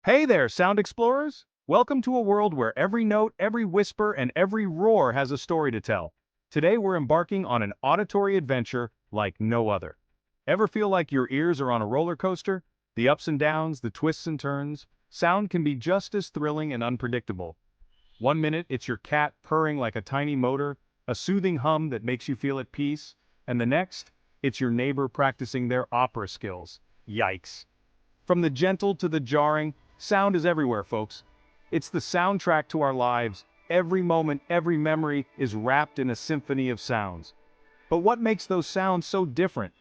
Hey there, sound explorers! Welcome to a world where every note, every whisper, and every roar has a story to tell. Today we're embarking on an auditory adventure like no other. Ever feel like your ears are on a roller coaster? The ups and downs, the twists and turns. Sound can be just as thrilling and unpredictable. One minute it's your cat purring like a tiny motor, a soothing hum that makes you feel at peace, and the next, it's your neighbor practicing their opera skills. Yikes. From the gentle to the jarring, sound is everywhere, folks. It's the soundtrack to our lives. Every moment, every memory is wrapped in a symphony of sounds. But what makes those sounds so different?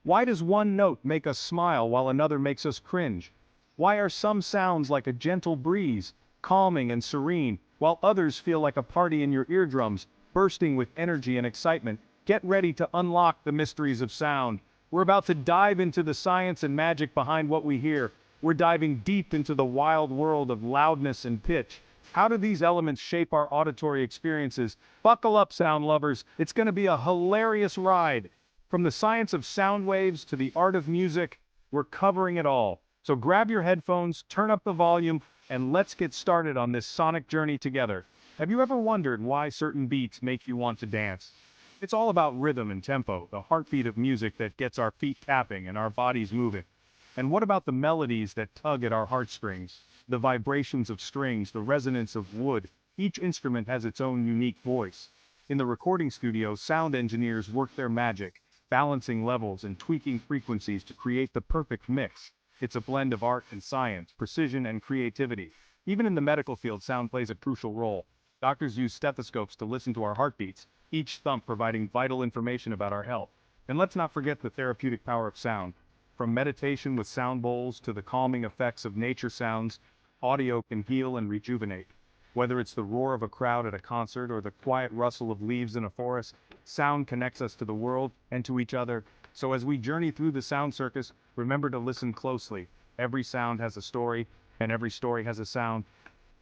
Why does one note make us smile while another makes us cringe? Why are some sounds like a gentle breeze, calming and serene, while others feel like a party in your eardrums, bursting with energy and excitement? Get ready to unlock the mysteries of sound. We're about to dive into the science and magic behind what we hear. We're diving deep into the wild world of loudness and pitch. How do these elements shape our auditory experiences? Buckle up, sound lovers. It's going to be a hilarious ride. From the science of sound waves to the art of music, we're covering it all. So grab your headphones, turn up the volume, and let's get started on this sonic journey together. Have you ever wondered why certain beats make you want to dance? It's all about rhythm and tempo, the heartbeat of music that gets our feet tapping and our bodies moving. And what about the melodies that tug at our heartstrings? The vibrations of strings, the resonance of wood. Each instrument has its own unique voice. In the recording studio, sound engineers work their magic, balancing levels and tweaking frequencies to create the perfect mix. It's a blend of art and science, precision and creativity. Even in the medical field, sound plays a crucial role. Doctors use stethoscopes to listen to our heartbeats, each thump providing vital information about our health. And let's not forget the therapeutic power of sound. From meditation with sound bowls to the calming effects of nature sounds, audio can heal and rejuvenate. Whether it's the roar of a crowd at a concert or the quiet rustle of leaves in a forest, sound connects us to the world and to each other. So as we journey through the sound circus, remember to listen closely. Every sound has a story, and every story has a sound.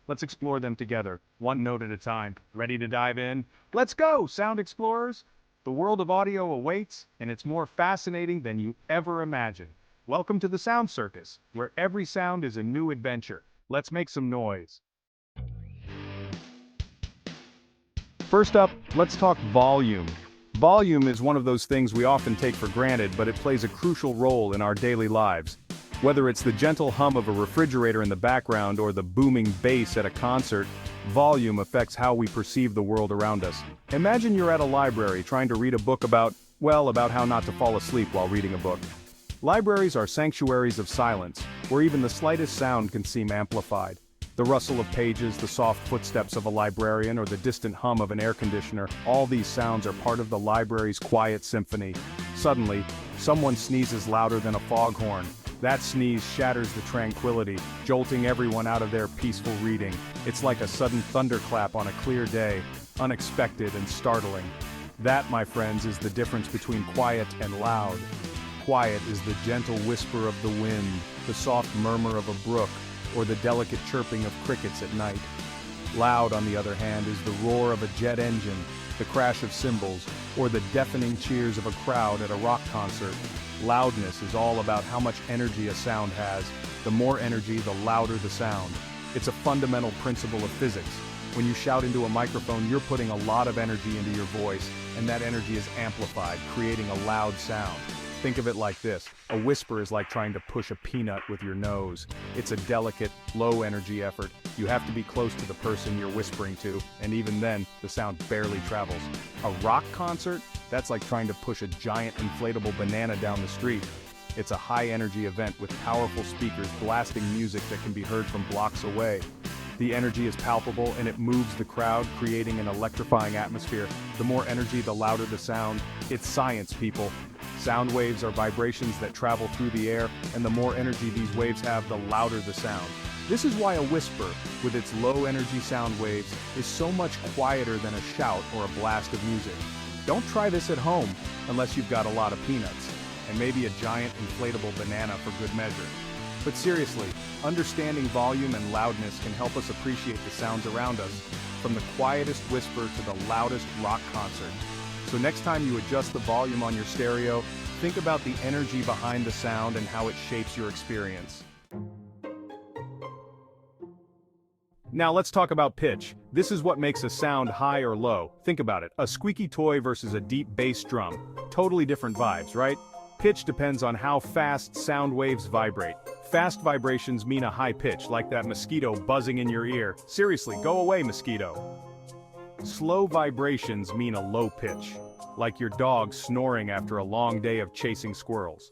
Let's explore them together, one note at a time. Ready to dive in? Let's go, sound explorers! The world of audio awaits, and it's more fascinating than you ever imagined. Welcome to the Sound Circus, where every sound is a new adventure. Let's make some noise. First up, let's talk volume. Volume is one of those things we often take for granted, but it plays a crucial role in our daily lives. Whether it's the gentle hum of a refrigerator in the background or the booming bass at a concert, volume affects how we perceive the world around us. Imagine you're at a library trying to read a book about how not to fall asleep while reading a book. Libraries are sanctuaries of silence, where even the slightest sound can seem amplified. The rustle of pages, the soft footsteps of a librarian, or the distant hum of an air conditioner, all these sounds are part of the library's quiet symphony. Suddenly, someone sneezes louder than a foghorn. That sneeze shatters the tranquility, jolting everyone out of their peaceful reading. It's like a sudden thunderclap on a clear day, unexpected and startling. That, my friends, is the difference between quiet and loud. Quiet is the gentle whisper of the wind, the soft murmur of a brook, or the delicate chirping of crickets at night. Loud, on the other hand, is the roar of a jet engine, the crash of cymbals, or the deafening cheers of a crowd at a rock concert. Loudness is all about how much energy a sound has. The more energy, the louder the sound. It's a fundamental principle of physics. When you shout into a microphone, you're putting a lot of energy into your voice, and that energy is amplified, creating a loud sound. Think of it like this. A whisper is like trying to push a peanut with your nose. It's a delicate, low-energy effort. You have to be close to the person you're whispering to, and even then, the sound barely travels. A rock concert? That's like trying to push a giant inflatable banana down the street. It's a high-energy event with powerful speakers blasting music that can be heard from blocks away. The energy is palpable and it moves the crowd, creating an electrifying atmosphere. The more energy, the louder the sound. It's science, people. Sound waves are vibrations that travel through the air, and the more energy these waves have, the louder the sound. This is why a whisper, with its low-energy sound waves, is so much quieter than a shout or a blast of music. Don't try this at home, unless you've got a lot of peanuts, and maybe a giant inflatable banana for good measure. But seriously, understanding volume and loudness can help us appreciate the sounds around us, from the quietest whisper to the loudest rock concert. So next time you adjust the volume on your stereo, think about the energy behind the sound and how it shapes your experience. Now let's talk about pitch. This is what makes a sound high or low. Think about it, a squeaky toy versus a deep bass drum. Totally different vibes, right? Pitch depends on how fast sound waves vibrate. Fast vibrations mean a high pitch, like that mosquito buzzing in your ear. Seriously, go away, mosquito. Slow vibrations mean a low pitch, like your dog snoring after a long day of chasing squirrels.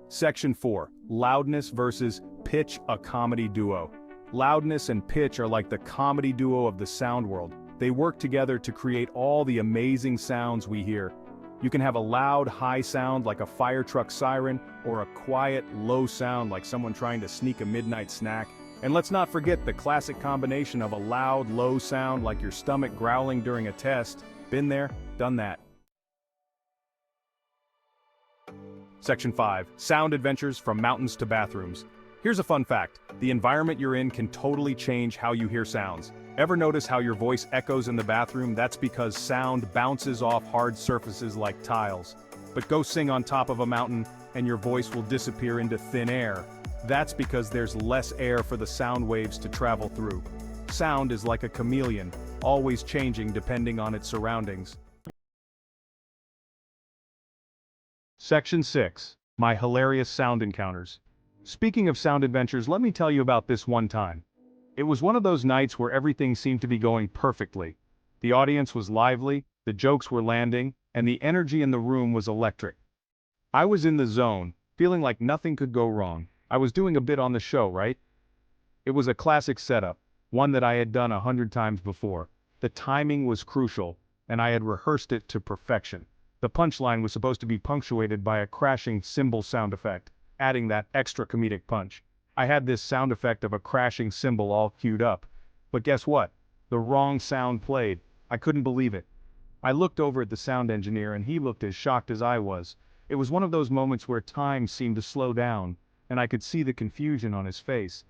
Section 4. Loudness versus pitch, a comedy duo. Loudness and pitch are like the comedy duo of the sound world. They work together to create all the amazing sounds we hear. You can have a loud, high sound like a fire truck siren, or a quiet, low sound like someone trying to sneak a midnight snack. And let's not forget the classic combination of a loud, low sound like your stomach growling during a test. Been there, done that. Section 5. Sound adventures from mountains to bathrooms. Here's a fun fact. The environment you're in can totally change how you hear sounds. Ever notice how your voice echoes in the bathroom? That's because sound bounces off hard surfaces like tiles. But go sing on top of a mountain, and your voice will disappear into thin air. That's because there's less air for the sound waves to travel through. Sound is like a chameleon, always changing depending on its surroundings. Section 6. My hilarious sound encounters. Speaking of sound adventures, let me tell you about this one time. It was one of those nights where everything seemed to be going perfectly. The audience was lively, the jokes were landing, and the energy in the room was electric. I was in the zone, feeling like nothing could go wrong. I was doing a bit on the show, right? It was a classic setup, one that I had done 100 times before. The timing was crucial, and I had rehearsed it to perfection. The punchline was supposed to be punctuated by a crashing cymbal sound effect, adding that extra comedic punch. I had this sound effect of a crashing cymbal all queued up. But guess what? The wrong sound played. I couldn't believe it. I looked over at the sound engineer and he looked as shocked as I was. It was one of those moments where time seemed to slow down, and I could see the confusion on his face.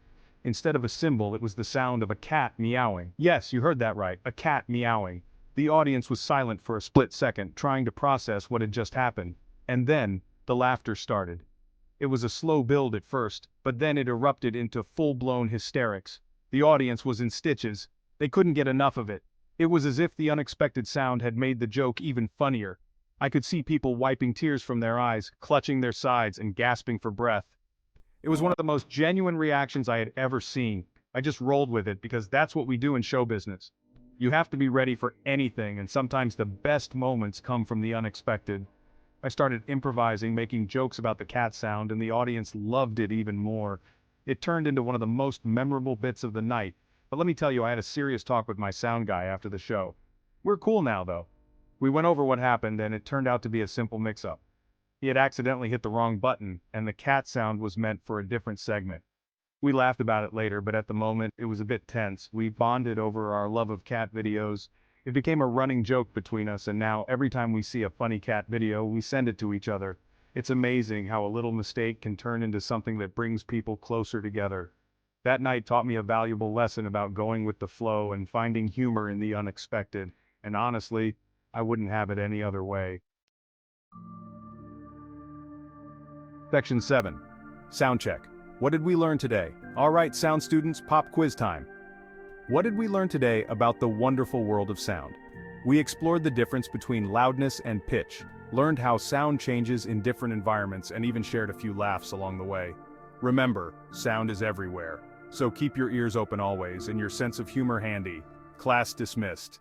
Instead of a cymbal, it was the sound of a cat meowing. Yes, you heard that right, a cat meowing. The audience was silent for a split second, trying to process what had just happened. And then, the laughter started. It was a slow build at first, but then it erupted into full-blown hysterics. The audience was in stitches. They couldn't get enough of it. It was as if the unexpected sound had made the joke even funnier. I could see people wiping tears from their eyes, clutching their sides, and gasping for breath. It was one of the most genuine reactions I had ever seen. I just rolled with it because that's what we do in show business. You have to be ready for anything, and sometimes the best moments come from the unexpected. I started improvising, making jokes about the cat sound, and the audience loved it even more. It turned into one of the most memorable bits of the night. But let me tell you, I had a serious talk with my sound guy after the show. We're cool now, though. We went over what happened, and it turned out to be a simple mix-up. He had accidentally hit the wrong button, and the cat sound was meant for a different segment. We laughed about it later, but at the moment, it was a bit tense. We bonded over our love of cat videos. It became a running joke between us, and now every time we see a funny cat video, we send it to each other. It's amazing how a little mistake can turn into something that brings people closer together. That night taught me a valuable lesson about going with the flow and finding humor in the unexpected. And honestly, I wouldn't have it any other way. Section 7. Sound check. What did we learn today? All right, sound students, pop quiz time. What did we learn today about the wonderful world of sound? We explored the difference between loudness and pitch, learned how sound changes in different environments, and even shared a few laughs along the way. Remember, sound is everywhere, so keep your ears open always and your sense of humor handy. Class dismissed.